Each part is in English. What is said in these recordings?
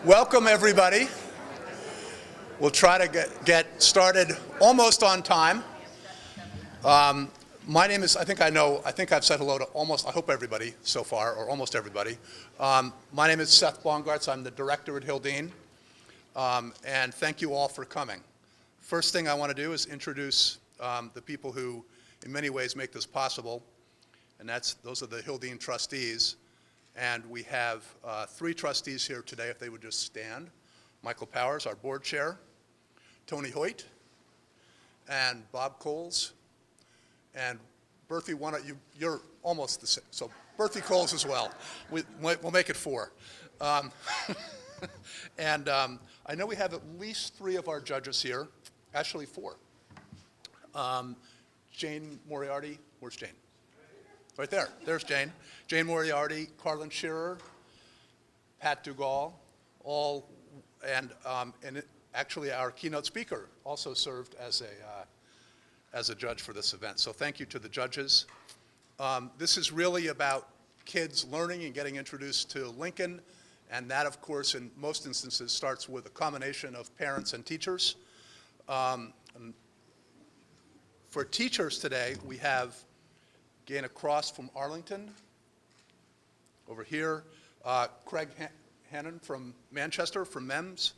Welcome, everybody. We'll try to get started almost on time. My name is, I think I've said hello to almost, I hope everybody so far, or almost everybody. My name is Seth Bongartz. I'm the director at Hildene. And thank you all for coming. First thing I want to do is introduce the people who, in many ways, make this possible. And those are the Hildene trustees. And we have three trustees here today, if they would just stand. Michael Powers, our board chair, Tony Hoyt, and Bob Coles. And Berthy, you're almost the same. So Berthy Coles as well. We'll make it four. And I know we have at least three of our judges here, actually four. Jane Moriarty, where's Jane? Right there, there's Jane. Jane Moriarty, Carlin Shearer, Pat Dugall, actually our keynote speaker also served as a judge for this event. So thank you to the judges. This is really about kids learning and getting introduced to Lincoln, and that, of course, in most instances starts with a combination of parents and teachers. For teachers today, we have gain across from Arlington, over here, Craig Hannon from Manchester, from MEMS,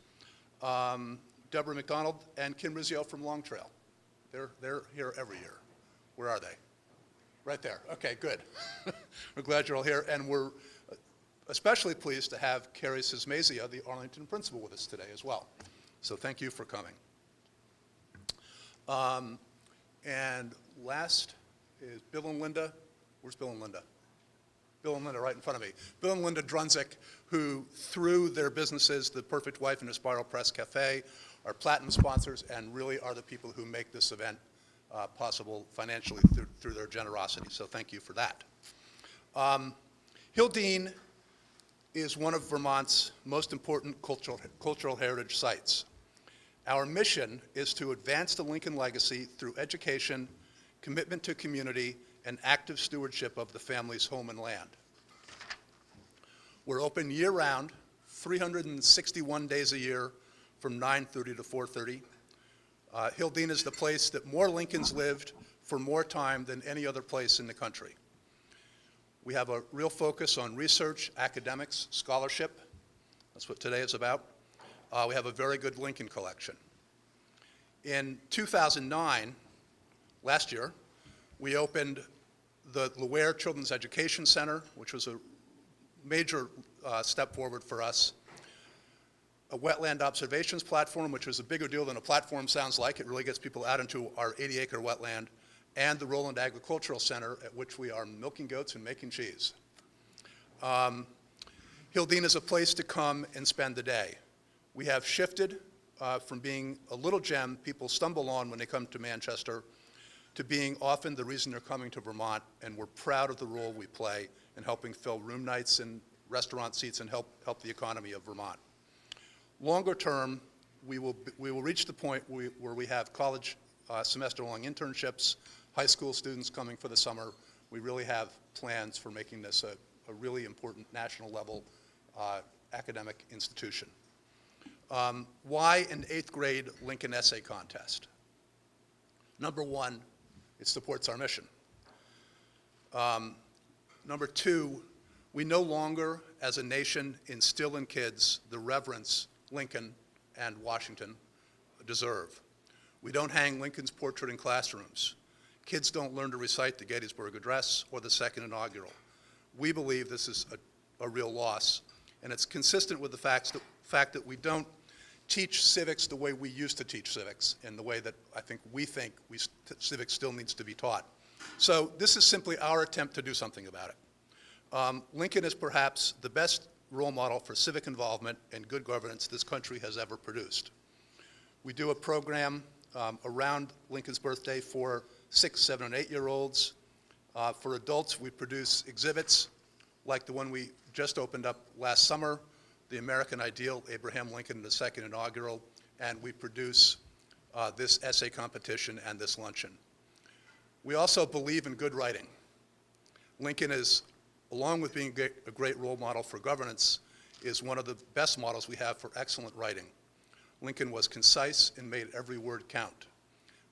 Deborah McDonald, and Kim Rizzio from Long Trail. They're here every year. Where are they? Right there. Okay, good. We're glad you're all here, and we're especially pleased to have Carrie Sismazia, the Arlington principal, with us today as well. So thank you for coming. And last is Bill and Linda. Where's Bill and Linda? Bill and Linda right in front of me. Bill and Linda Drunzik, who through their businesses, The Perfect Wife and the Spiral Press Cafe, are platinum sponsors and really are the people who make this event possible financially through their generosity. So thank you for that. Hildene is one of Vermont's most important cultural heritage sites. Our mission is to advance the Lincoln legacy through education, commitment to community, and active stewardship of the family's home and land. We're open year-round, 361 days a year, from 9:30 to 4:30. Hildene is the place that more Lincolns lived for more time than any other place in the country. We have a real focus on research, academics, scholarship. That's what today is about. We have a very good Lincoln collection. In 2009, last year, we opened the Luare Children's Education Center, which was a major step forward for us. A wetland observations platform, which was a bigger deal than a platform sounds like. It really gets people out into our 80-acre wetland. And the Roland Agricultural Center, at which we are milking goats and making cheese. Hildene is a place to come and spend the day. We have shifted from being a little gem people stumble on when they come to Manchester to being often the reason they're coming to Vermont, and we're proud of the role we play in helping fill room nights and restaurant seats and help the economy of Vermont. Longer term, we will reach the point where we have college semester-long internships, high school students coming for the summer. We really have plans for making this a really important national level academic institution. Why an 8th grade Lincoln essay contest? Number one, it supports our mission. Number two, we no longer, as a nation, instill in kids the reverence Lincoln and Washington deserve. We don't hang Lincoln's portrait in classrooms. Kids don't learn to recite the Gettysburg Address or the Second Inaugural. We believe this is a real loss, and it's consistent with the fact that we don't teach civics the way we used to teach civics, in the way that I think civics still needs to be taught. So this is simply our attempt to do something about it. Lincoln is perhaps the best role model for civic involvement and good governance this country has ever produced. We do a program around Lincoln's birthday for 6, 7, and 8-year-olds. For adults, we produce exhibits like the one we just opened up last summer, The American Ideal, Abraham Lincoln and the Second Inaugural, and we produce this essay competition and this luncheon. We also believe in good writing. Lincoln is, along with being a great role model for governance, is one of the best models we have for excellent writing. Lincoln was concise and made every word count.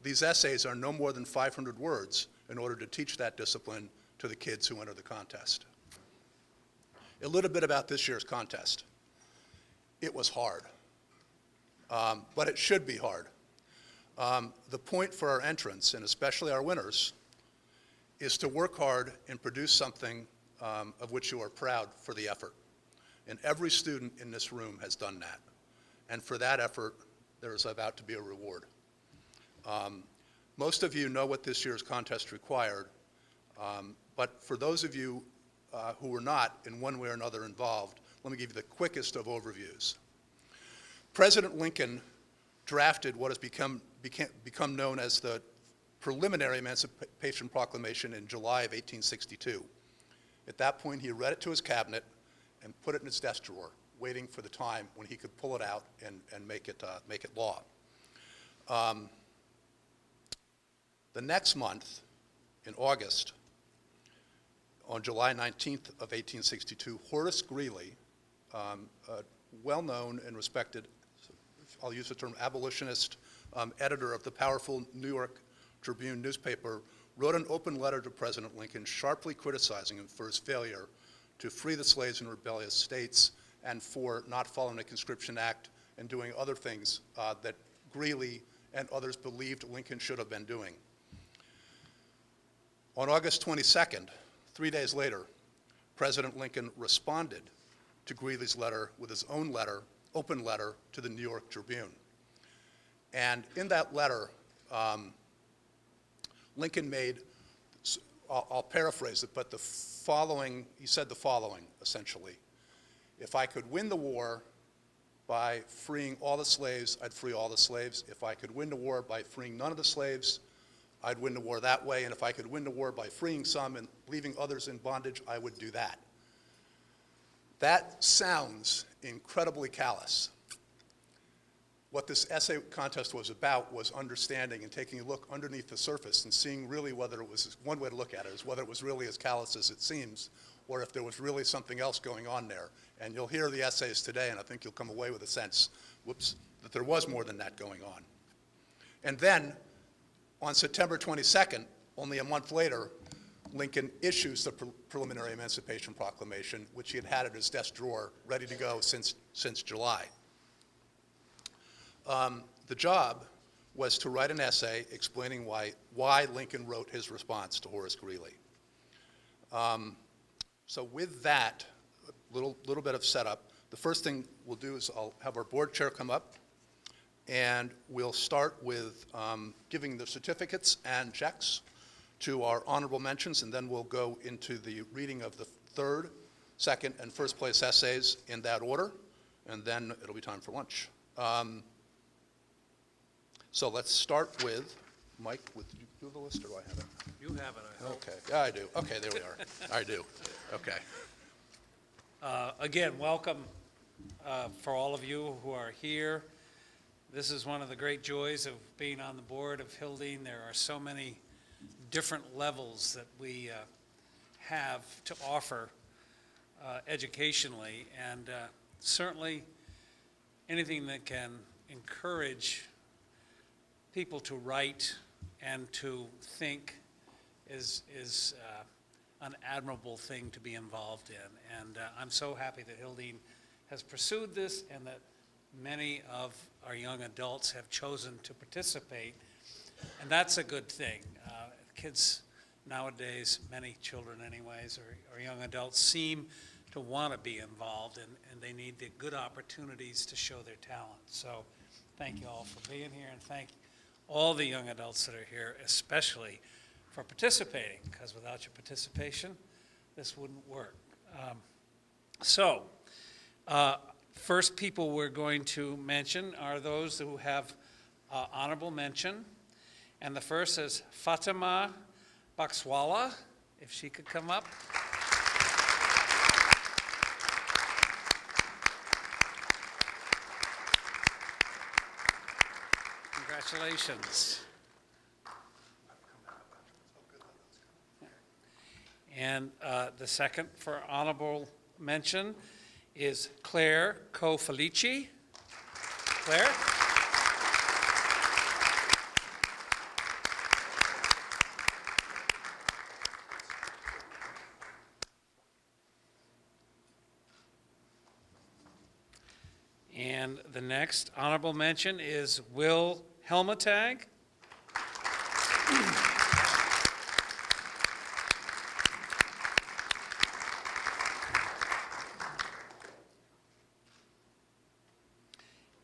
These essays are no more than 500 words in order to teach that discipline to the kids who enter the contest. A little bit about this year's contest. It was hard, but it should be hard. The point for our entrants, and especially our winners, is to work hard and produce something of which you are proud for the effort. And every student in this room has done that. And for that effort, there is about to be a reward. Most of you know what this year's contest required, but for those of you who were not in one way or another involved, let me give you the quickest of overviews. President Lincoln drafted what has become known as the preliminary Emancipation Proclamation in July of 1862. At that point, he read it to his cabinet and put it in his desk drawer, waiting for the time when he could pull it out and make it law. The next month, in August, on July 19th of 1862, Horace Greeley, a well-known and respected, I'll use the term abolitionist, editor of the powerful New York Tribune newspaper, wrote an open letter to President Lincoln sharply criticizing him for his failure to free the slaves in rebellious states and for not following the Conscription Act and doing other things that Greeley and others believed Lincoln should have been doing. On August 22nd, 3 days later, President Lincoln responded to Greeley's letter with his own letter, open letter, to the New York Tribune. And in that letter, Lincoln made, I'll paraphrase it, but he said the following, essentially. If I could win the war by freeing all the slaves, I'd free all the slaves. If I could win the war by freeing none of the slaves, I'd win the war that way. And if I could win the war by freeing some and leaving others in bondage, I would do that. That sounds incredibly callous. What this essay contest was about was understanding and taking a look underneath the surface and seeing really whether it was, one way to look at it is whether it was really as callous as it seems, or if there was really something else going on there. And you'll hear the essays today, and I think you'll come away with a sense, that there was more than that going on. And then, on September 22nd, only a month later, Lincoln issues the preliminary Emancipation Proclamation, which he had had at his desk drawer, ready to go since July. The job was to write an essay explaining why Lincoln wrote his response to Horace Greeley. So with that little bit of setup, the first thing we'll do is I'll have our board chair come up, and we'll start with giving the certificates and checks to our honorable mentions, and then we'll go into the reading of the third, second, and first place essays in that order, and then it'll be time for lunch. So let's start with, Mike, do you have the list, or do I have it? You have it, I hope. Okay, yeah, I do. Okay, there we are. I do. Okay. Again, welcome for all of you who are here. This is one of the great joys of being on the board of Hildene. There are so many different levels that we have to offer educationally, and certainly anything that can encourage people to write and to think is an admirable thing to be involved in. And I'm so happy that Hildene has pursued this and that many of our young adults have chosen to participate. And that's a good thing. Kids nowadays, many children anyways, or young adults seem to want to be involved, and they need the good opportunities to show their talent. So thank you all for being here, and thank all the young adults that are here, especially for participating, because without your participation, this wouldn't work. First people we're going to mention are those who have honorable mention. And the first is Fatima Bakswala, if she could come up. Congratulations. And the second for honorable mention is Claire Cofalici. Claire? And the next honorable mention is Will Helmetag.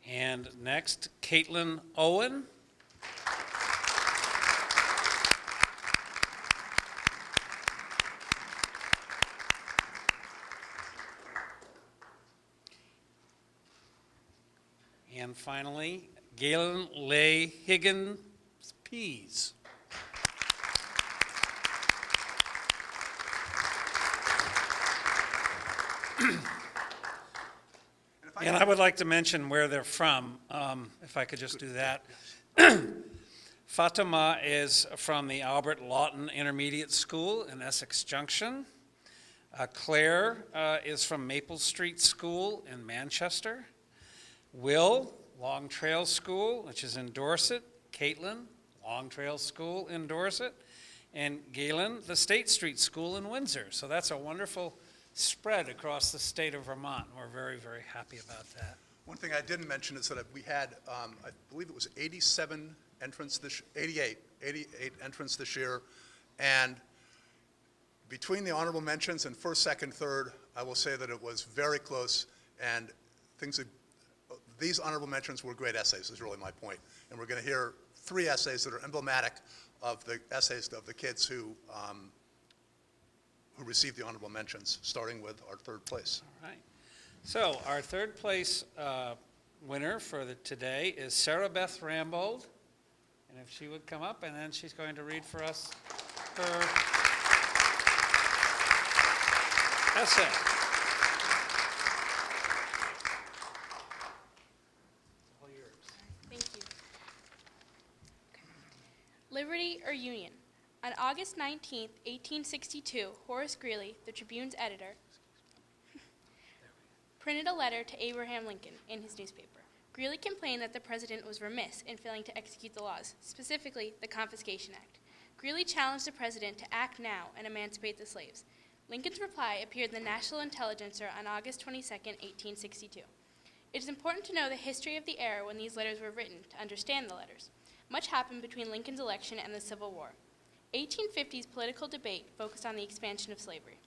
And next, Caitlin Owen. And finally, Galen Leigh Higgins Pease. And I would like to mention where they're from, if I could just do that. Fatima is from the Albert Lawton Intermediate School in Essex Junction. Claire is from Maple Street School in Manchester. Will, Long Trail School, which is in Dorset. Caitlin, Long Trail School in Dorset. And Galen, the State Street School in Windsor. So that's a wonderful spread across the state of Vermont. We're very, very happy about that. One thing I didn't mention is that we had, I believe it was 87 entrants this, 88 entrants this year. And between the honorable mentions and first, second, third, I will say that it was very close, and these honorable mentions were great essays, is really my point. And we're going to hear 3 essays that are emblematic of the essays of the kids who received the honorable mentions, starting with our third place. All right. So our third place winner for today is Sarah Beth Rambled. And if she would come up, and then she's going to read for us her essay. All yours. Thank you. Liberty or Union? On August 19, 1862, Horace Greeley, the Tribune's editor, printed a letter to Abraham Lincoln in his newspaper. Greeley complained that the president was remiss in failing to execute the laws, specifically the Confiscation Act. Greeley challenged the president to act now and emancipate the slaves. Lincoln's reply appeared in the National Intelligencer on August 22, 1862. It is important to know the history of the era when these letters were written to understand the letters. Much happened between Lincoln's election and the Civil War. 1850's political debate focused on the expansion of slavery.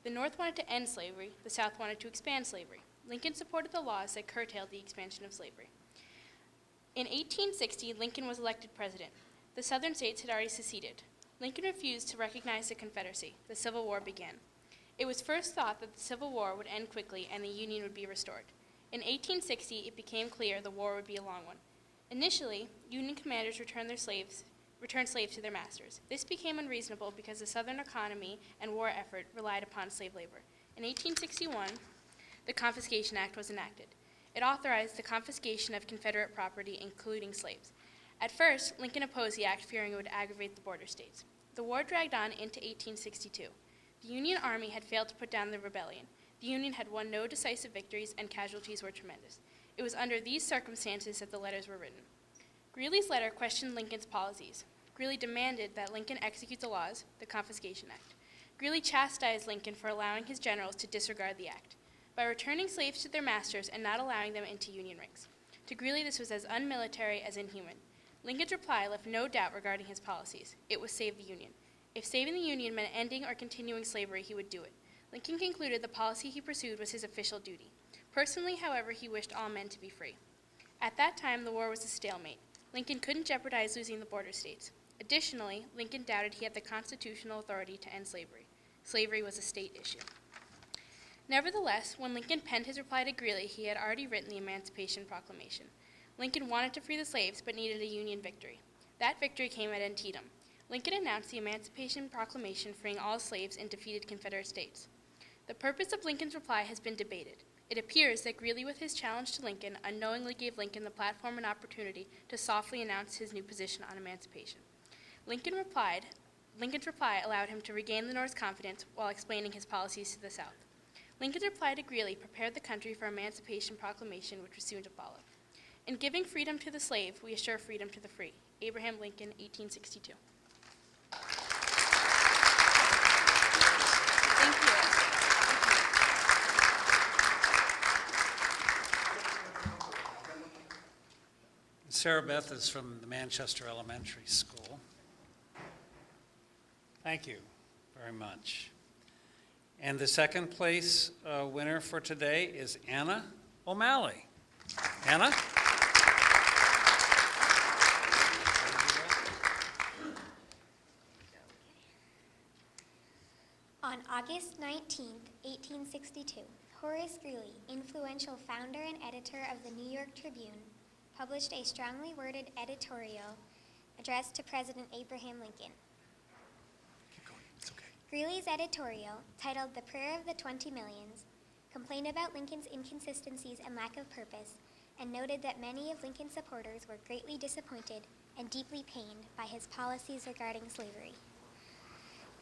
The North wanted to end slavery, the South wanted to expand slavery. Lincoln supported the laws that curtailed the expansion of slavery. In 1860, Lincoln was elected president. The Southern states had already seceded. Lincoln refused to recognize the Confederacy. The Civil War began. It was first thought that the Civil War would end quickly and the Union would be restored. In 1860, it became clear the war would be a long one. Initially, Union commanders returned slaves to their masters. This became unreasonable because the Southern economy and war effort relied upon slave labor. In 1861, the Confiscation Act was enacted. It authorized the confiscation of Confederate property, including slaves. At first, Lincoln opposed the act, fearing it would aggravate the border states. The war dragged on into 1862. The Union Army had failed to put down the rebellion. The Union had won no decisive victories, and casualties were tremendous. It was under these circumstances that the letters were written. Greeley's letter questioned Lincoln's policies. Greeley demanded that Lincoln execute the laws, the Confiscation Act. Greeley chastised Lincoln for allowing his generals to disregard the act, by returning slaves to their masters and not allowing them into Union ranks. To Greeley, this was as unmilitary as inhuman. Lincoln's reply left no doubt regarding his policies. It was save the Union. If saving the Union meant ending or continuing slavery, he would do it. Lincoln concluded the policy he pursued was his official duty. Personally, however, he wished all men to be free. At that time, the war was a stalemate. Lincoln couldn't jeopardize losing the border states. Additionally, Lincoln doubted he had the constitutional authority to end slavery. Slavery was a state issue. Nevertheless, when Lincoln penned his reply to Greeley, he had already written the Emancipation Proclamation. Lincoln wanted to free the slaves, but needed a Union victory. That victory came at Antietam. Lincoln announced the Emancipation Proclamation freeing all slaves in defeated Confederate states. The purpose of Lincoln's reply has been debated. It appears that Greeley, with his challenge to Lincoln, unknowingly gave Lincoln the platform and opportunity to softly announce his new position on emancipation. Lincoln's reply allowed him to regain the North's confidence while explaining his policies to the South. Lincoln's reply to Greeley prepared the country for Emancipation Proclamation, which was soon to follow. In giving freedom to the slave, we assure freedom to the free. Abraham Lincoln, 1862. Thank you. Sarah Beth is from the Manchester Elementary School. Thank you very much. And the second place winner for today is Anna O'Malley. Anna? On August 19, 1862, Horace Greeley, influential founder and editor of the New York Tribune, published a strongly worded editorial addressed to President Abraham Lincoln. Keep going. It's okay. Greeley's editorial, titled The Prayer of the 20 Millions, complained about Lincoln's inconsistencies and lack of purpose, and noted that many of Lincoln's supporters were greatly disappointed and deeply pained by his policies regarding slavery.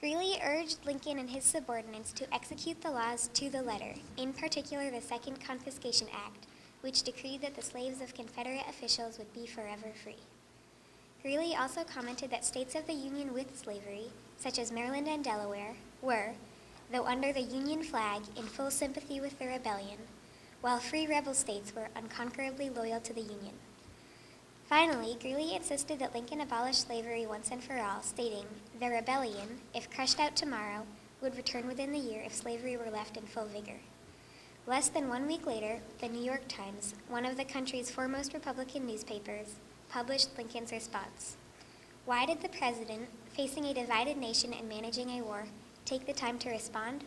Greeley urged Lincoln and his subordinates to execute the laws to the letter, in particular the Second Confiscation Act, which decreed that the slaves of Confederate officials would be forever free. Greeley also commented that states of the Union with slavery, such as Maryland and Delaware, were, though under the Union flag, in full sympathy with the rebellion, while free rebel states were unconquerably loyal to the Union. Finally, Greeley insisted that Lincoln abolish slavery once and for all, stating, "The rebellion, if crushed out tomorrow, would return within the year if slavery were left in full vigor." Less than 1 week later, the New York Times, one of the country's foremost Republican newspapers, published Lincoln's response. Why did the president, facing a divided nation and managing a war, take the time to respond?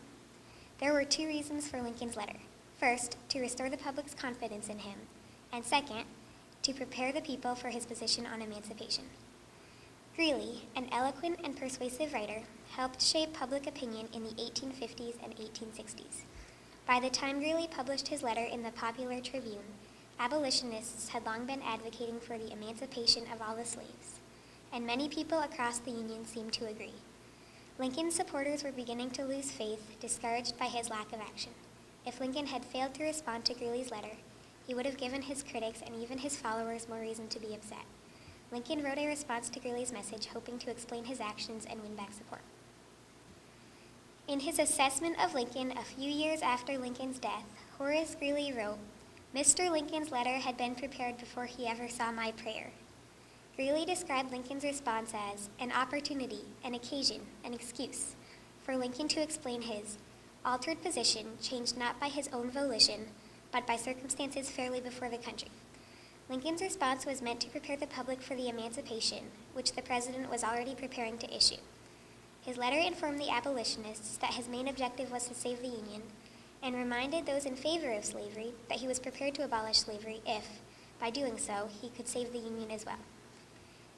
There were 2 reasons for Lincoln's letter. First, to restore the public's confidence in him, and second, to prepare the people for his position on emancipation. Greeley, an eloquent and persuasive writer, helped shape public opinion in the 1850s and 1860s. By the time Greeley published his letter in the Popular Tribune, abolitionists had long been advocating for the emancipation of all the slaves, and many people across the Union seemed to agree. Lincoln's supporters were beginning to lose faith, discouraged by his lack of action. If Lincoln had failed to respond to Greeley's letter, he would have given his critics and even his followers more reason to be upset. Lincoln wrote a response to Greeley's message, hoping to explain his actions and win back support. In his assessment of Lincoln a few years after Lincoln's death, Horace Greeley wrote, "Mr. Lincoln's letter had been prepared before he ever saw my prayer." Greeley described Lincoln's response as an opportunity, an occasion, an excuse for Lincoln to explain his altered position, changed not by his own volition, but by circumstances fairly before the country. Lincoln's response was meant to prepare the public for the emancipation, which the president was already preparing to issue. His letter informed the abolitionists that his main objective was to save the Union, and reminded those in favor of slavery that he was prepared to abolish slavery if, by doing so, he could save the Union as well.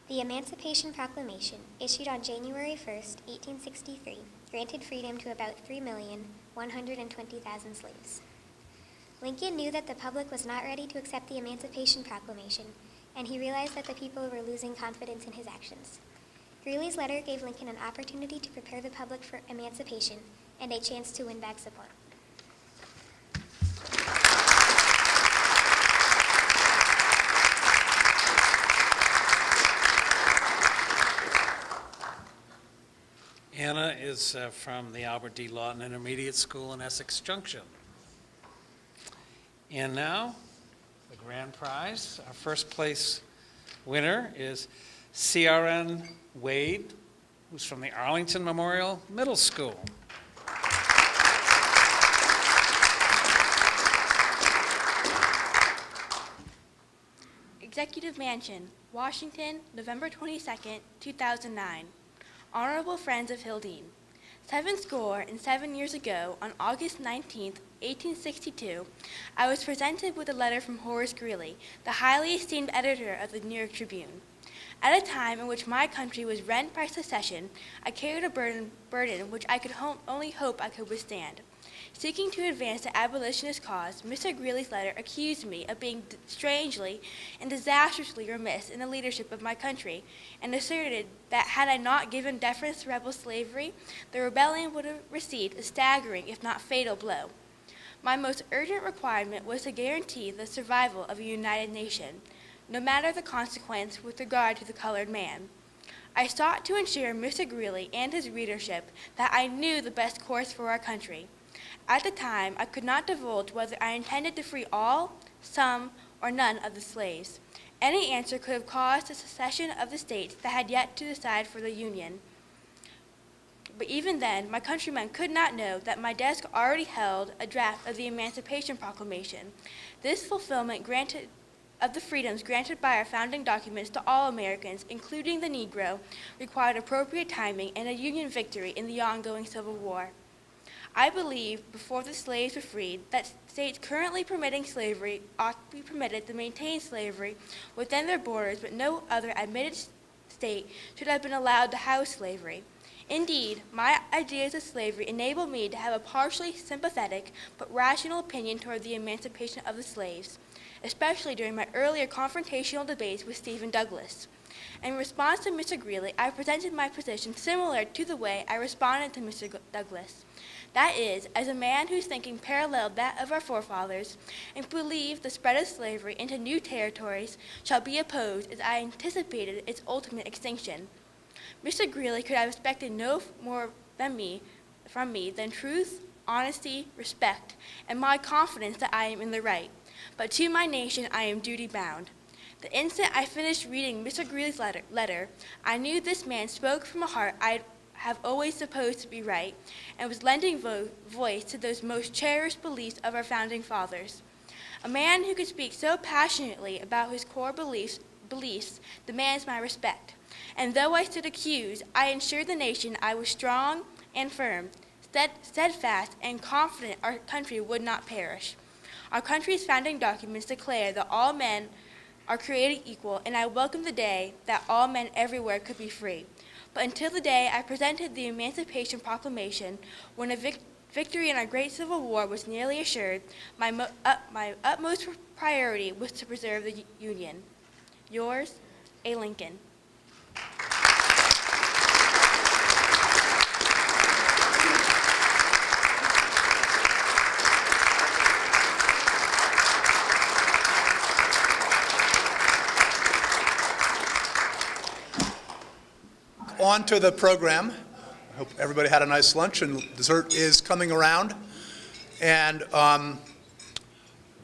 The Emancipation Proclamation, issued on January 1, 1863, granted freedom to about 3,120,000 slaves. Lincoln knew that the public was not ready to accept the Emancipation Proclamation, and he realized that the people were losing confidence in his actions. Greeley's letter gave Lincoln an opportunity to prepare the public for emancipation and a chance to win back support. Anna is from the Albert D. Lawton Intermediate School in Essex Junction. And now, the grand prize. Our first place winner is CRN Wade, who's from the Arlington Memorial Middle School. Executive Mansion, Washington, November 22nd, 2009. Honorable Friends of Hildene, 77 years ago, on August 19th, 1862, I was presented with a letter from Horace Greeley, the highly esteemed editor of the New York Tribune. At a time in which my country was rent by secession, I carried a burden which I could only hope I could withstand. Seeking to advance the abolitionist cause, Mr. Greeley's letter accused me of being strangely and disastrously remiss in the leadership of my country, and asserted that had I not given deference to rebel slavery, the rebellion would have received a staggering, if not fatal, blow. My most urgent requirement was to guarantee the survival of a united nation, no matter the consequence with regard to the colored man. I sought to ensure Mr. Greeley and his readership that I knew the best course for our country. At the time, I could not divulge whether I intended to free all, some, or none of the slaves. Any answer could have caused the secession of the states that had yet to decide for the Union. But even then, my countrymen could not know that my desk already held a draft of the Emancipation Proclamation. This fulfillment of the freedoms granted by our founding documents to all Americans, including the Negro, required appropriate timing and a Union victory in the ongoing Civil War. I believe, before the slaves were freed, that states currently permitting slavery ought to be permitted to maintain slavery within their borders, but no other admitted state should have been allowed to house slavery. Indeed, my ideas of slavery enabled me to have a partially sympathetic but rational opinion toward the emancipation of the slaves, especially during my earlier confrontational debates with Stephen Douglas. In response to Mr. Greeley, I presented my position similar to the way I responded to Mr. Douglas. That is, as a man whose thinking paralleled that of our forefathers, and believed the spread of slavery into new territories shall be opposed as I anticipated its ultimate extinction. Mr. Greeley could have expected no more from me than truth, honesty, respect, and my confidence that I am in the right. But to my nation I am duty bound. The instant I finished reading Mr. Greeley's letter, I knew this man spoke from a heart I have always supposed to be right, and was lending voice to those most cherished beliefs of our founding fathers. A man who could speak so passionately about his core beliefs demands my respect. And though I stood accused, I assured the nation I was strong and firm, steadfast and confident our country would not perish. Our country's founding documents declare that all men are created equal, and I welcome the day that all men everywhere could be free. But until the day I presented the Emancipation Proclamation, when a victory in our great Civil War was nearly assured, my utmost priority was to preserve the Union. Yours, A. Lincoln. On to the program. I hope everybody had a nice lunch, and dessert is coming around. And I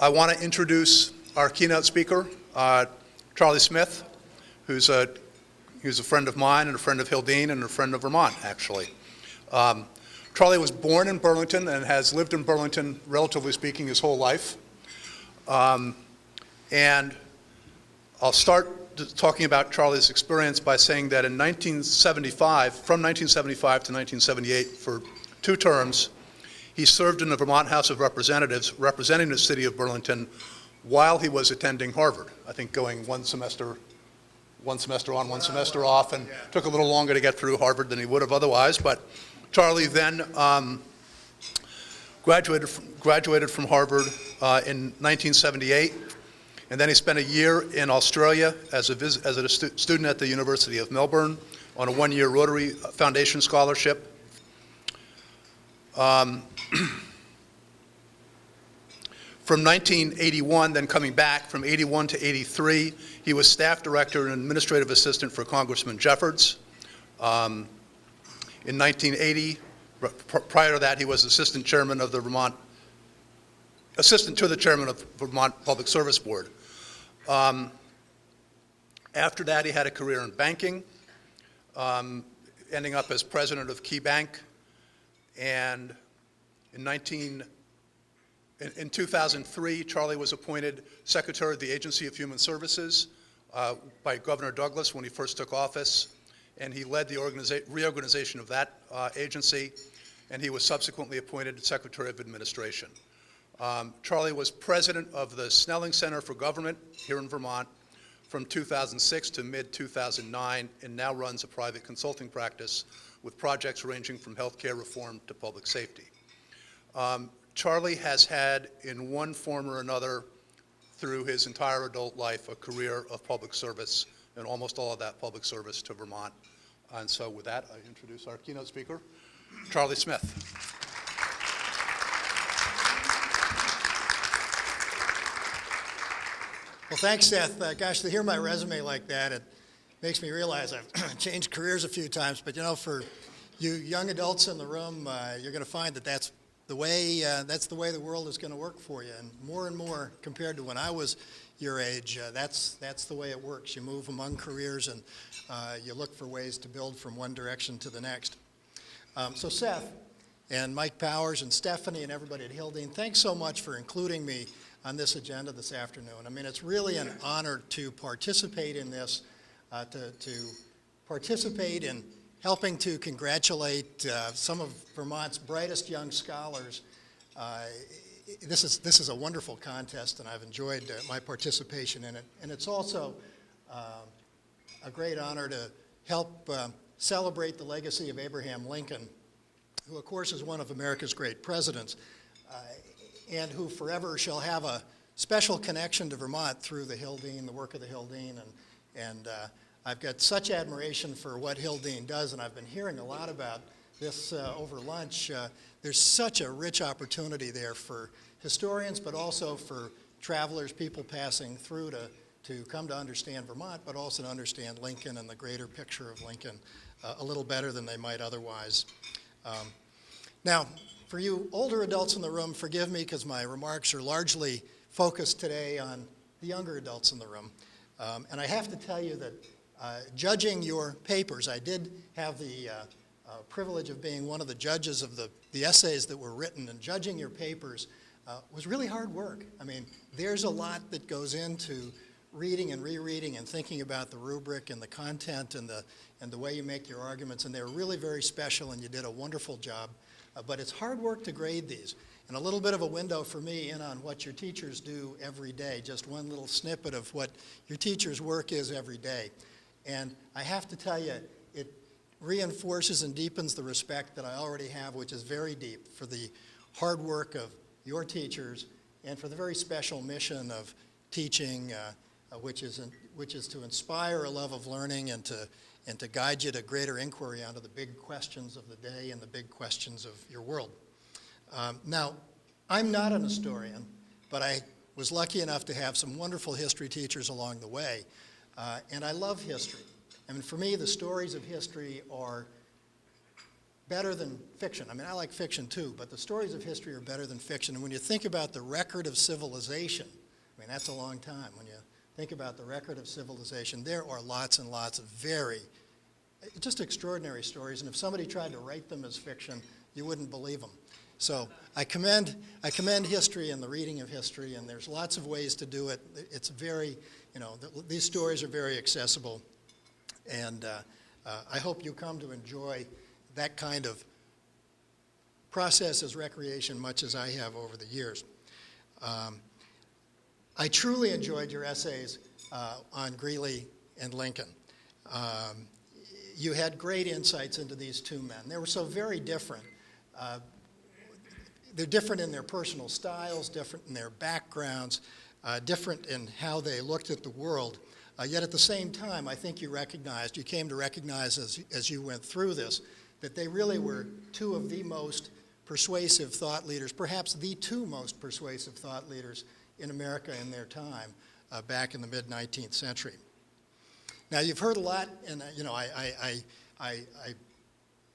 want to introduce our keynote speaker, Charlie Smith, who's a friend of mine and a friend of Hildene and a friend of Vermont, actually. Charlie was born in Burlington and has lived in Burlington, relatively speaking, his whole life. And I'll start talking about Charlie's experience by saying that in 1975, from 1975 to 1978, for 2 terms, he served in the Vermont House of Representatives representing the city of Burlington while he was attending Harvard. I think going one semester on, one semester off, and took a little longer to get through Harvard than he would have otherwise. But Charlie then graduated from Harvard in 1978. And then he spent a year in Australia as a student at the University of Melbourne on a 1-year Rotary Foundation scholarship. From 1981, then coming back, from 81 to 83, he was staff director and administrative assistant for Congressman Jeffords. In 1980, prior to that, he was assistant to the chairman of the Vermont Public Service Board. After that, he had a career in banking, ending up as president of Key Bank. And in 2003, Charlie was appointed secretary of the Agency of Human Services by Governor Douglas when he first took office. And he led the reorganization of that agency, and he was subsequently appointed secretary of administration. Charlie was president of the Snelling Center for Government here in Vermont from 2006 to mid-2009, and now runs a private consulting practice with projects ranging from healthcare reform to public safety. Charlie has had, in one form or another, through his entire adult life, a career of public service, and almost all of that public service to Vermont. And so with that, I introduce our keynote speaker, Charlie Smith. Well, thanks, Seth. Gosh, to hear my resume like that, it makes me realize I've changed careers a few times. But, you know, for you young adults in the room, you're going to find that that's the way the world is going to work for you. And more compared to when I was your age, that's the way it works. You move among careers and you look for ways to build from one direction to the next. So Seth and Mike Powers and Stephanie and everybody at Hildene, thanks so much for including me on this agenda this afternoon. I mean, it's really an honor to participate in this, to participate in helping to congratulate some of Vermont's brightest young scholars. This is a wonderful contest, and I've enjoyed my participation in it. And it's also a great honor to help celebrate the legacy of Abraham Lincoln, who, of course, is one of America's great presidents, and who forever shall have a special connection to Vermont through the Hildene, the work of the Hildene. And I've got such admiration for what Hildene does, and I've been hearing a lot about this over lunch. There's such a rich opportunity there for historians, but also for travelers, people passing through to come to understand Vermont, but also to understand Lincoln and the greater picture of Lincoln a little better than they might otherwise. Now, for you older adults in the room, forgive me because my remarks are largely focused today on the younger adults in the room. And I have to tell you that judging your papers, I did have the privilege of being one of the judges of the essays that were written, and judging your papers was really hard work. I mean, there's a lot that goes into reading and rereading and thinking about the rubric and the content and the way you make your arguments, and they were really very special, and you did a wonderful job. But it's hard work to grade these. And a little bit of a window for me in on what your teachers do every day, just one little snippet of what your teacher's work is every day. And I have to tell you, it reinforces and deepens the respect that I already have, which is very deep, for the hard work of your teachers and for the very special mission of teaching, which is to inspire a love of learning and to guide you to greater inquiry onto the big questions of the day and the big questions of your world. Now, I'm not an historian, but I was lucky enough to have some wonderful history teachers along the way, and I love history. I mean, for me, the stories of history are better than fiction. I mean, I like fiction too, but the stories of history are better than fiction. And when you think about the record of civilization, I mean, that's a long time. When you think about the record of civilization, there are lots and lots of just extraordinary stories. And if somebody tried to write them as fiction, you wouldn't believe them. So I commend history and the reading of history, and there's lots of ways to do it. It's very, these stories are very accessible. And I hope you come to enjoy that kind of process as recreation much as I have over the years. I truly enjoyed your essays on Greeley and Lincoln. You had great insights into these two men. They were so very different. They're different in their personal styles, different in their backgrounds, different in how they looked at the world. Yet at the same time, I think you came to recognize as you went through this, that they really were two of the most persuasive thought leaders, perhaps the two most persuasive thought leaders in America in their time, back in the mid-19th century. Now, you've heard a lot, and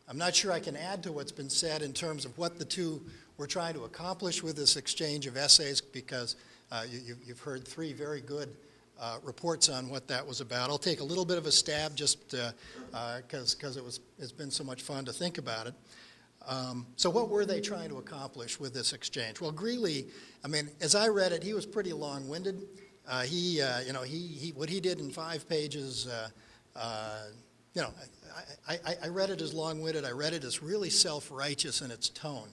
I'm not sure I can add to what's been said in terms of what the two were trying to accomplish with this exchange of essays, because you've heard three very good reports on what that was about. I'll take a little bit of a stab just because it's been so much fun to think about it. So what were they trying to accomplish with this exchange? Well, Greeley, I mean, as I read it, he was pretty long-winded. What he did in 5 pages, I read it as long-winded. I read it as really self-righteous in its tone.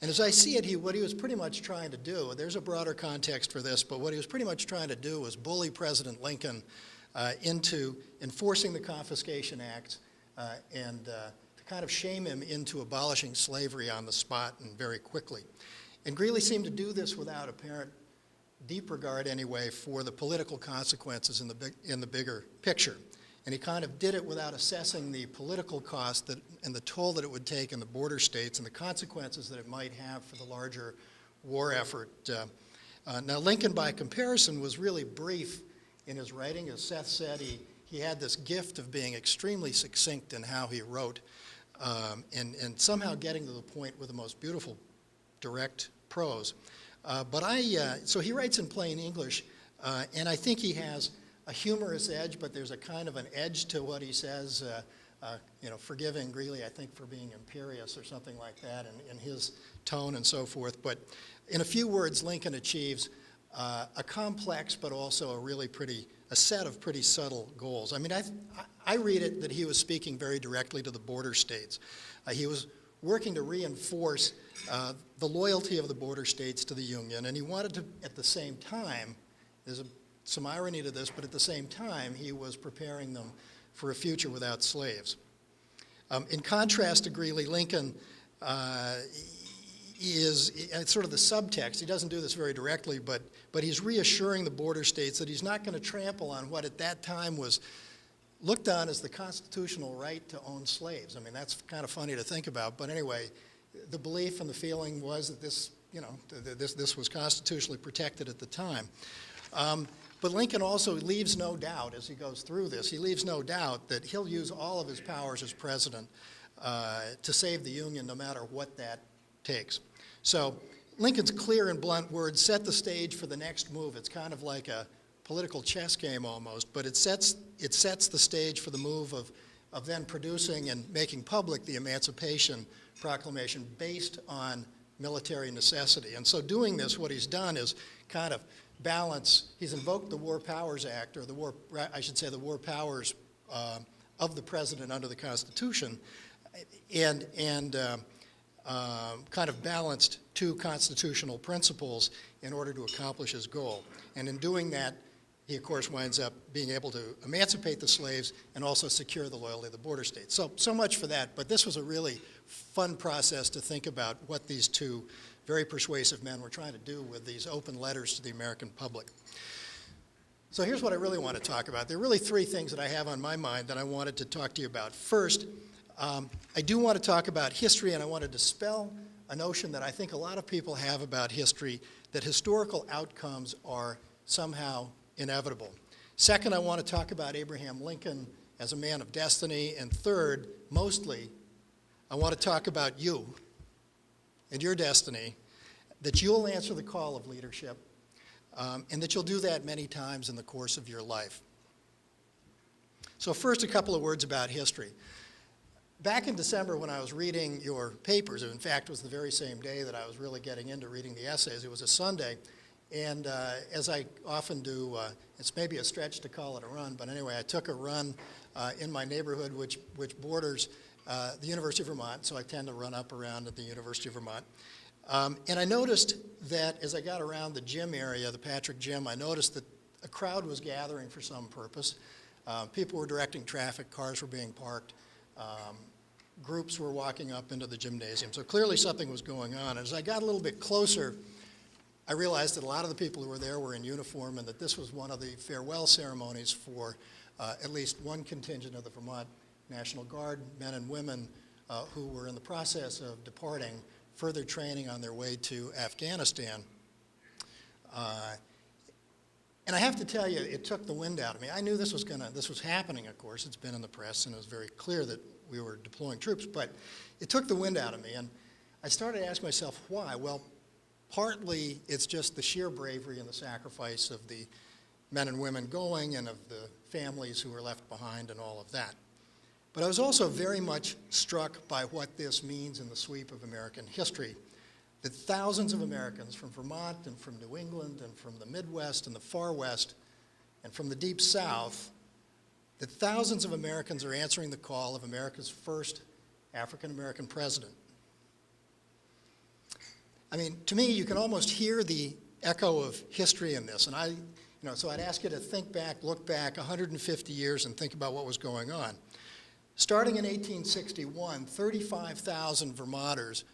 And as I see it, what he was pretty much trying to do, there's a broader context for this, but what he was pretty much trying to do was bully President Lincoln into enforcing the Confiscation Act and to kind of shame him into abolishing slavery on the spot and very quickly. And Greeley seemed to do this without apparent deep regard anyway for the political consequences in the bigger picture. And he kind of did it without assessing the political cost and the toll that it would take in the border states and the consequences that it might have for the larger war effort Now, Lincoln, by comparison, was really brief in his writing. As Seth said, he had this gift of being extremely succinct in how he wrote, and somehow getting to the point with the most beautiful, direct prose. So he writes in plain English, and I think he has a humorous edge, but there's a kind of an edge to what he says, forgiving Greeley, I think, for being imperious or something like that in his tone and so forth. But in a few words, Lincoln achieves a complex but also a set of pretty subtle goals. I mean, I read it that he was speaking very directly to the border states. He was working to reinforce the loyalty of the border states to the Union, and he wanted to, at the same time, there's some irony to this, but at the same time, he was preparing them for a future without slaves. In contrast to Greeley, Lincoln is sort of the subtext. He doesn't do this very directly, but he's reassuring the border states that he's not going to trample on what at that time was looked on as the constitutional right to own slaves. I mean, that's kind of funny to think about, but anyway, the belief and the feeling was that this was constitutionally protected at the time. But Lincoln also leaves no doubt, as he goes through this, he leaves no doubt that he'll use all of his powers as president to save the Union no matter what that takes. So Lincoln's clear and blunt words set the stage for the next move. It's kind of like a political chess game almost, but it sets the stage for the move of then producing and making public the Emancipation Proclamation based on military necessity. And so doing this, what he's done is kind of balance. He's invoked the War Powers Act, or the War Powers of the President under the Constitution, and kind of balanced two constitutional principles in order to accomplish his goal. And in doing that, he, of course, winds up being able to emancipate the slaves and also secure the loyalty of the border states. So much for that, but this was a really fun process to think about what these two very persuasive men were trying to do with these open letters to the American public. So here's what I really want to talk about. There are really three things that I have on my mind that I wanted to talk to you about. First, I do want to talk about history, and I want to dispel a notion that I think a lot of people have about history, that historical outcomes are somehow inevitable. Second, I want to talk about Abraham Lincoln as a man of destiny. And third, mostly, I want to talk about you and your destiny, that you'll answer the call of leadership, and that you'll do that many times in the course of your life. So first, a couple of words about history. Back in December, when I was reading your papers, in fact, it was the very same day that I was really getting into reading the essays. It was a Sunday, and as I often do, it's maybe a stretch to call it a run, but anyway, I took a run in my neighborhood, which borders the University of Vermont, so I tend to run up around at the University of Vermont. And I noticed that as I got around the gym area, the Patrick Gym, I noticed that a crowd was gathering for some purpose. People were directing traffic, cars were being parked, groups were walking up into the gymnasium. So clearly something was going on. As I got a little bit closer, I realized that a lot of the people who were there were in uniform, and that this was one of the farewell ceremonies for at least one contingent of the Vermont National Guard, men and women who were in the process of departing further training on their way to Afghanistan. And I have to tell you, it took the wind out of me. I knew this was happening, of course. It's been in the press, and it was very clear that we were deploying troops, but it took the wind out of me. And I started to ask myself, why? Well, partly it's just the sheer bravery and the sacrifice of the men and women going and of the families who were left behind and all of that. But I was also very much struck by what this means in the sweep of American history, that thousands of Americans from Vermont and from New England and from the Midwest and the Far West and from the Deep South, that thousands of Americans are answering the call of America's first African-American president. I mean, to me, you can almost hear the echo of history in this. And so I'd ask you to think back, look back 150 years and think about what was going on. Starting in 1861, 35,000 Vermonters,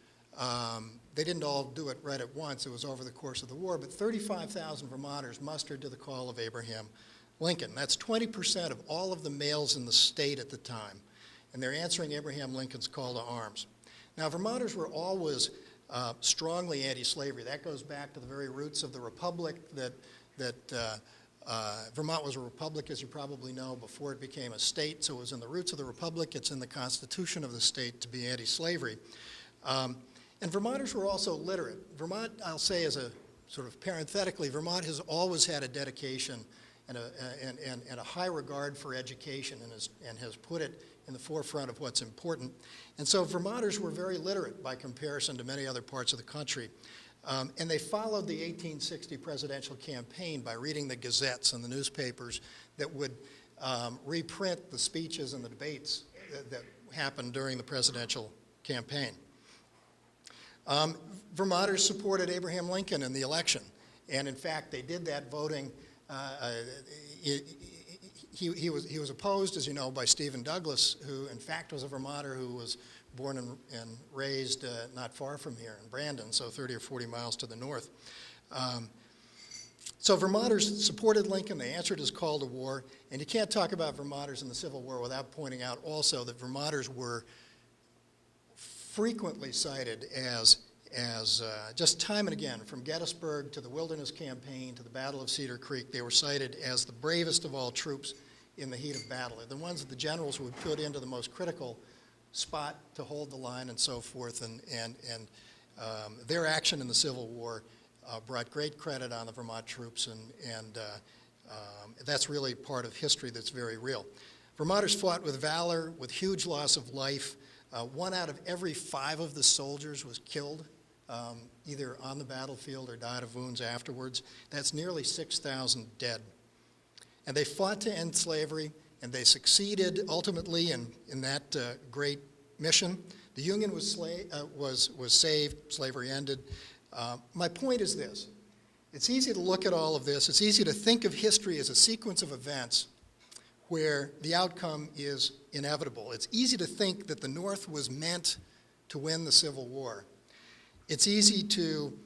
they didn't all do it right at once, it was over the course of the war, but 35,000 Vermonters mustered to the call of Abraham Lincoln. That's 20% of all of the males in the state at the time, and they're answering Abraham Lincoln's call to arms. Now, Vermonters were always strongly anti-slavery. That goes back to the very roots of the republic that Vermont was a republic, as you probably know, before it became a state, so it was in the roots of the republic. It's in the constitution of the state to be anti-slavery. And Vermonters were also literate. Vermont, I'll say as a sort of parenthetically, Vermont has always had a dedication and a high regard for education and has put it in the forefront of what's important. And so Vermonters were very literate by comparison to many other parts of the country. And they followed the 1860 presidential campaign by reading the gazettes and the newspapers that would reprint the speeches and the debates that happened during the presidential campaign. Vermonters supported Abraham Lincoln in the election, and in fact, they did that voting. He was opposed, as you know, by Stephen Douglas, who in fact was a Vermonter who was born and raised not far from here in Brandon, so 30 or 40 miles to the north. So Vermonters supported Lincoln. They answered his call to war, and you can't talk about Vermonters in the Civil War without pointing out also that Vermonters were frequently cited as just time and again, from Gettysburg to the Wilderness Campaign to the Battle of Cedar Creek, they were cited as the bravest of all troops in the heat of battle. They're the ones that the generals would put into the most critical spot to hold the line and so forth, and their action in the Civil War brought great credit on the Vermont troops, and that's really part of history that's very real. Vermonters fought with valor, with huge loss of life. 1 out of every 5 of the soldiers was killed, either on the battlefield or died of wounds afterwards. That's nearly 6,000 dead. And they fought to end slavery, and they succeeded ultimately in that great mission. The Union was saved, slavery ended. My point is this. It's easy to look at all of this. It's easy to think of history as a sequence of events where the outcome is inevitable. It's easy to think that the North was meant to win the Civil War. It's easy to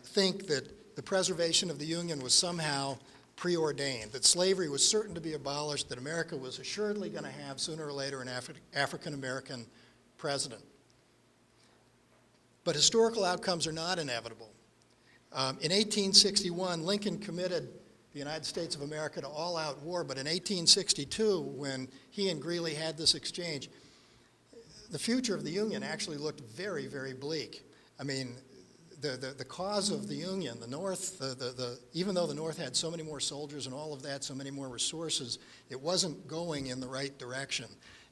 think that the preservation of the Union was somehow preordained, that slavery was certain to be abolished, that America was assuredly going to have sooner or later an African-American president. But historical outcomes are not inevitable. In 1861, Lincoln committed the United States of America to all-out war, but in 1862, when he and Greeley had this exchange, the future of the Union actually looked very, very bleak. I mean, the cause of the Union, the North, even though the North had so many more soldiers and all of that, so many more resources, it wasn't going in the right direction.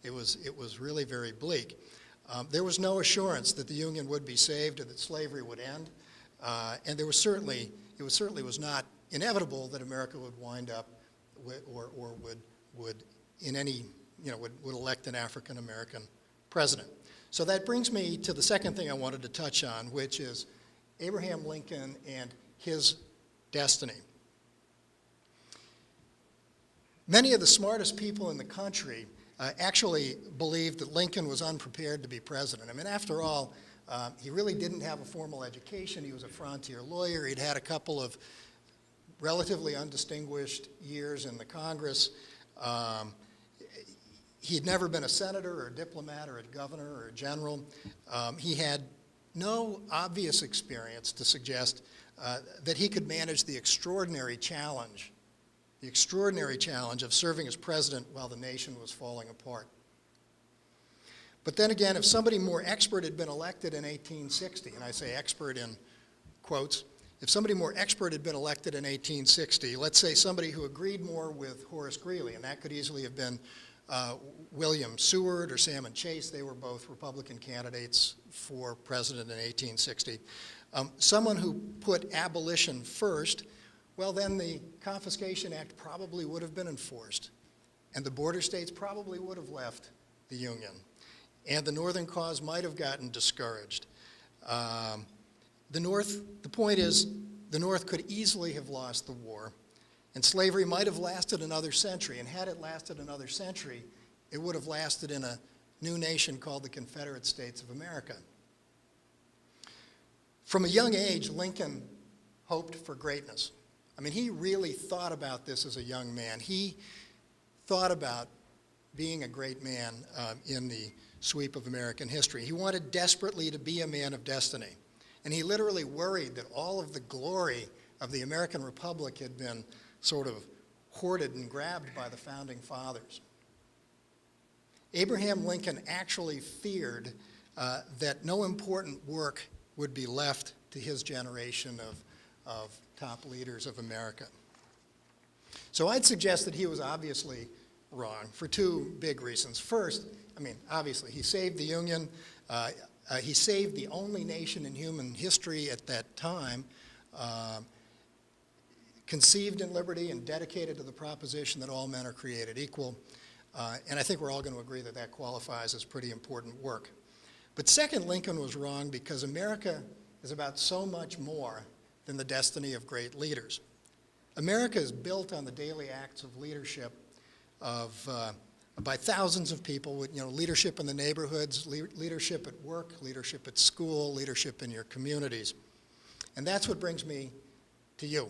It was really very bleak. There was no assurance that the Union would be saved or that slavery would end, and it certainly was not inevitable that America would wind up or would in any, would elect an African American president. So that brings me to the second thing I wanted to touch on, which is Abraham Lincoln and his destiny. Many of the smartest people in the country actually believed that Lincoln was unprepared to be president. I mean, after all, he really didn't have a formal education. He was a frontier lawyer. He'd had a couple of relatively undistinguished years in the Congress. He'd never been a senator or a diplomat or a governor or a general. He had no obvious experience to suggest that he could manage the extraordinary challenge of serving as president while the nation was falling apart. But then again, if somebody more expert had been elected in 1860, and I say expert in quotes, if somebody more expert had been elected in 1860, let's say somebody who agreed more with Horace Greeley, and that could easily have been William Seward or Salmon Chase. They were both Republican candidates for president in 1860. Someone who put abolition first, well, then the Confiscation Act probably would have been enforced, and the border states probably would have left the Union, and the Northern cause might have gotten discouraged. The point is, the North could easily have lost the war, and slavery might have lasted another century, and had it lasted another century, it would have lasted in a new nation called the Confederate States of America. From a young age, Lincoln hoped for greatness. I mean, he really thought about this as a young man. He thought about being a great man in the sweep of American history. He wanted desperately to be a man of destiny. And he literally worried that all of the glory of the American Republic had been sort of hoarded and grabbed by the founding fathers. Abraham Lincoln actually feared that no important work would be left to his generation of top leaders of America. So I'd suggest that he was obviously wrong for two big reasons. First, I mean, obviously, he saved the Union. He saved the only nation in human history at that time conceived in liberty and dedicated to the proposition that all men are created equal. And I think we're all going to agree that that qualifies as pretty important work. But second, Lincoln was wrong because America is about so much more than the destiny of great leaders. America is built on the daily acts of leadership by thousands of people with, leadership in the neighborhoods, leadership at work, leadership at school, leadership in your communities. And that's what brings me to you.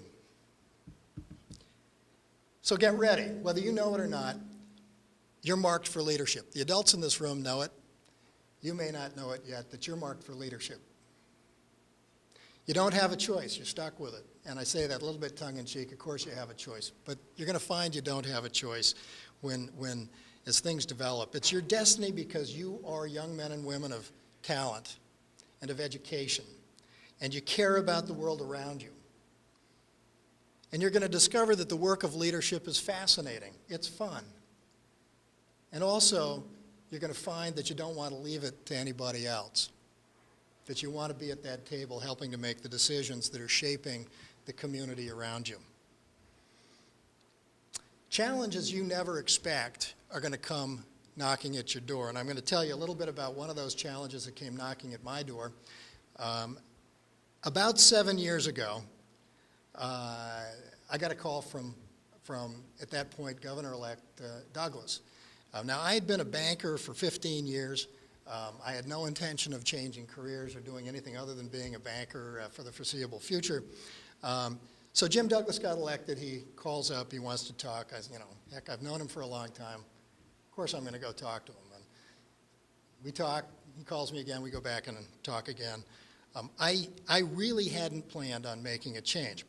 So get ready. Whether you know it or not, you're marked for leadership. The adults in this room know it. You may not know it yet, that you're marked for leadership. You don't have a choice. You're stuck with it. And I say that a little bit tongue-in-cheek. Of course you have a choice. But you're going to find you don't have a choice as things develop. It's your destiny because you are young men and women of talent and of education. And you care about the world around you. And you're going to discover that the work of leadership is fascinating. It's fun. And also, you're going to find that you don't want to leave it to anybody else. That you want to be at that table helping to make the decisions that are shaping the community around you. Challenges you never expect are going to come knocking at your door. And I'm going to tell you a little bit about one of those challenges that came knocking at my door. About 7 years ago, I got a call from at that point, Governor-elect Douglas. Now, I had been a banker for 15 years. I had no intention of changing careers or doing anything other than being a banker for the foreseeable future. So Jim Douglas got elected. He calls up. He wants to talk. Heck, I've known him for a long time. Of course, I'm going to go talk to him. And we talk. He calls me again. We go back and talk again. I really hadn't planned on making a change.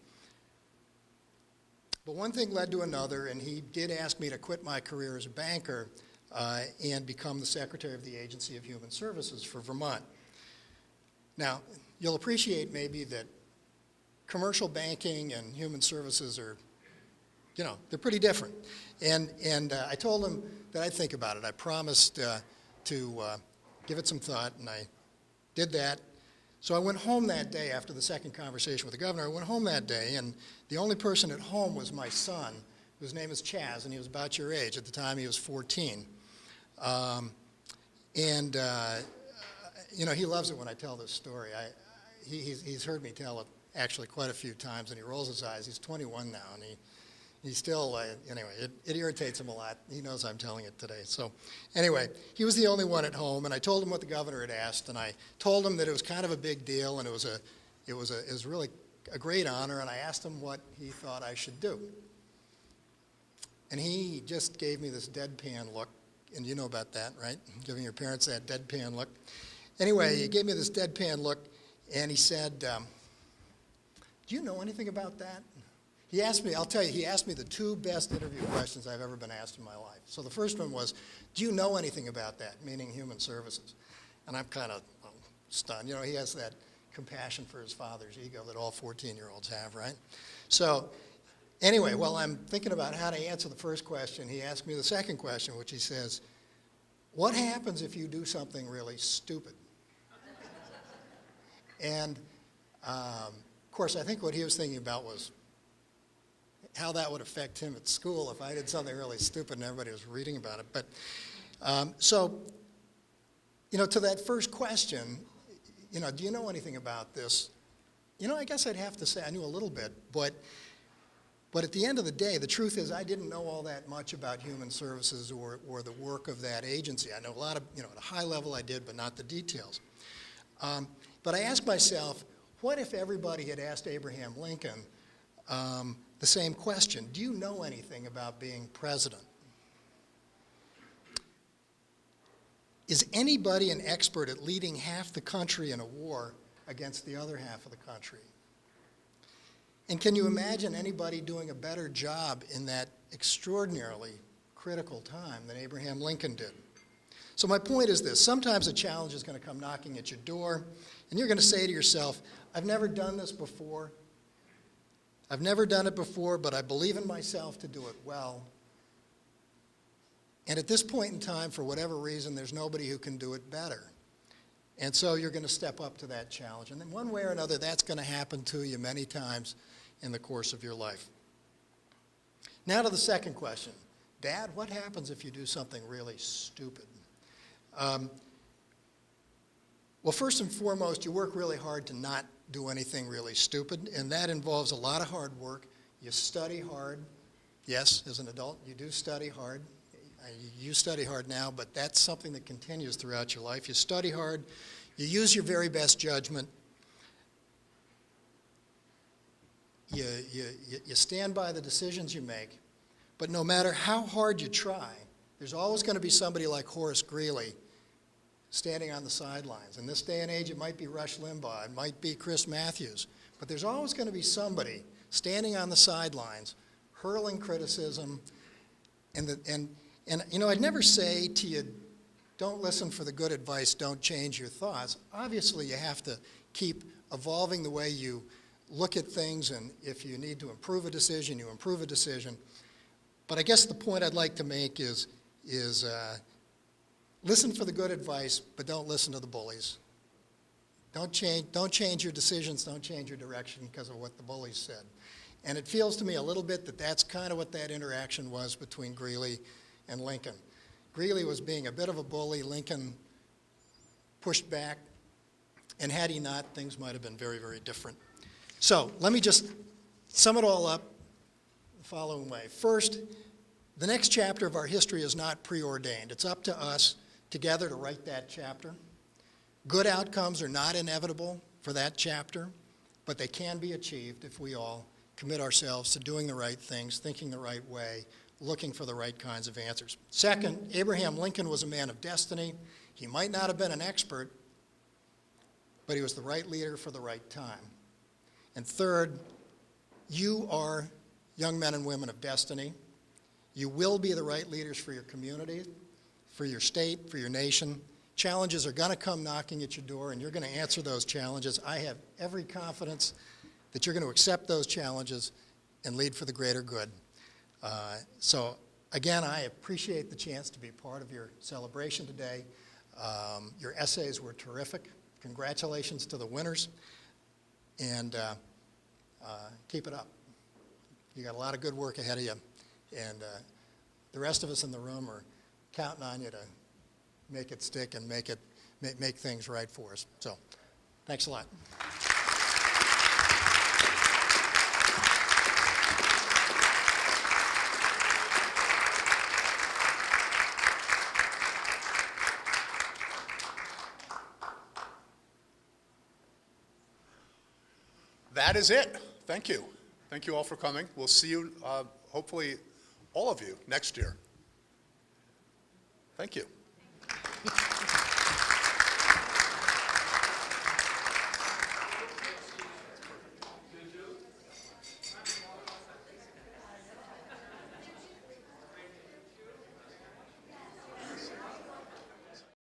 But one thing led to another, and he did ask me to quit my career as a banker and become the Secretary of the Agency of Human Services for Vermont. Now, you'll appreciate maybe that commercial banking and human services are, they're pretty different. And I told him that I'd think about it. I promised to give it some thought, and I did that. So I went home that day after the second conversation with the governor. I went home that day, and the only person at home was my son, whose name is Chaz, and he was about your age. At the time, he was 14. He loves it when I tell this story. He's heard me tell it actually quite a few times, and he rolls his eyes. He's 21 now, and he still, it irritates him a lot. He knows I'm telling it today. So anyway, he was the only one at home, and I told him what the governor had asked, and I told him that it was kind of a big deal, and it was really a great honor, and I asked him what he thought I should do. And he just gave me this deadpan look, and you know about that, right? Giving your parents that deadpan look. Anyway, he gave me this deadpan look, and he said, do you know anything about that? He asked me, I'll tell you, he asked me the two best interview questions I've ever been asked in my life. So the first one was, do you know anything about that, meaning human services? And I'm kind of stunned. He has that compassion for his father's ego that all 14-year-olds have, right? So anyway, while I'm thinking about how to answer the first question, he asked me the second question, which he says, what happens if you do something really stupid? And, of course, I think what he was thinking about was how that would affect him at school if I did something really stupid and everybody was reading about it. But to that first question, do you know anything about this? I guess I'd have to say I knew a little bit, but at the end of the day, the truth is I didn't know all that much about human services or the work of that agency. I know a lot of, at a high level I did, but not the details. But I asked myself, what if everybody had asked Abraham Lincoln the same question? Do you know anything about being president? Is anybody an expert at leading half the country in a war against the other half of the country. And can you imagine anybody doing a better job in that extraordinarily critical time than Abraham Lincoln did? So my point is this: sometimes a challenge is going to come knocking at your door, and you're going to say to yourself, I've never done this before. I've never done it before, but I believe in myself to do it well. And at this point in time, for whatever reason, there's nobody who can do it better. And so you're going to step up to that challenge. And in one way or another, that's going to happen to you many times in the course of your life. Now to the second question. Dad, what happens if you do something really stupid? Well, first and foremost, you work really hard to not do anything really stupid, and that involves a lot of hard work. You study hard. Yes, as an adult, you do study hard. You study hard now, but that's something that continues throughout your life. You study hard. You use your very best judgment. You stand by the decisions you make. But no matter how hard you try, there's always going to be somebody like Horace Greeley standing on the sidelines. In this day and age, it might be Rush Limbaugh, it might be Chris Matthews, but there's always going to be somebody standing on the sidelines, hurling criticism. And you know, I'd never say to you, don't listen for the good advice, don't change your thoughts. Obviously, you have to keep evolving the way you look at things, and if you need to improve a decision, you improve a decision. But I guess the point I'd like to make is listen for the good advice, but don't listen to the bullies. Don't change your decisions, don't change your direction because of what the bullies said. And it feels to me a little bit that that's kind of what that interaction was between Greeley and Lincoln. Greeley was being a bit of a bully. Lincoln pushed back. And had he not, things might have been very, very different. So let me just sum it all up the following way. First, the next chapter of our history is not preordained. It's up to us together to write that chapter. Good outcomes are not inevitable for that chapter, but they can be achieved if we all commit ourselves to doing the right things, thinking the right way, looking for the right kinds of answers. Second, Abraham Lincoln was a man of destiny. He might not have been an expert, but he was the right leader for the right time. And third, you are young men and women of destiny. You will be the right leaders for your community, for your state, for your nation. Challenges are going to come knocking at your door, and you're going to answer those challenges. I have every confidence that you're going to accept those challenges and lead for the greater good. So again, I appreciate the chance to be part of your celebration today. Your essays were terrific. Congratulations to the winners, and keep it up. You got a lot of good work ahead of you, and the rest of us in the room are counting on you to make it stick and make things right for us. So, thanks a lot. That is it. Thank you. Thank you all for coming. We'll see you, hopefully, all of you, next year. Thank you.